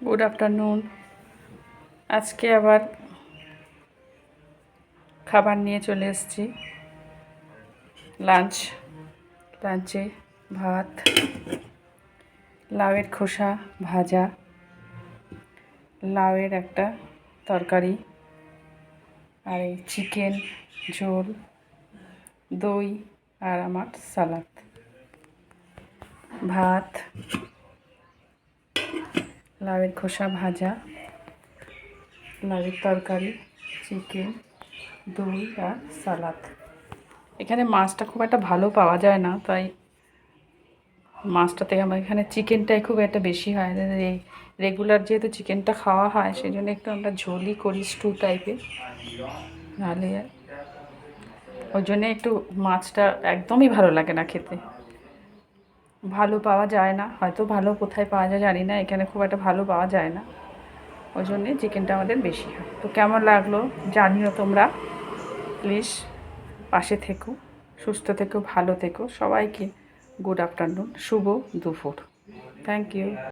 Good afternoon. আজকে আবার খাবার নিয়ে চলে এসেছি। লাঞ্চে ভাত, লাউয়ের খোসা ভাজা, লাউয়ের একটা তরকারি, আর এই চিকেন ঝোল, দই, আর আমার সালাদ। ভাত, লাউয়ের খোসা ভাজা, লাউয়ের তরকারি, চিকেন, দই আর সালাদ। এখানে মাছটা খুব একটা ভালো পাওয়া যায় না, তাই মাছটা থেকে আমার এখানে চিকেনটাই খুব একটা বেশি হয়। এই রেগুলার যেহেতু চিকেনটা খাওয়া হয়, সেই জন্য একটু আমরা ঝোলই করি, স্টু টাইপের। নাহলে ওই জন্যে একটু মাছটা একদমই ভালো লাগে না খেতে। ভালো পাওয়া যায় না, হয়তো ভালো কোথায় পাওয়া যায় জানি না, এখানে খুব একটা ভালো পাওয়া যায় না, ওই জন্যে চিকেনটা আমাদের বেশি হয়। তো কেমন লাগলো জানিও তোমরা, প্লিজ পাশে থেকো, সুস্থ থেকো, ভালো থেকো। সবাইকে গুড আফটারনুন, শুভ দুপুর। Thank you.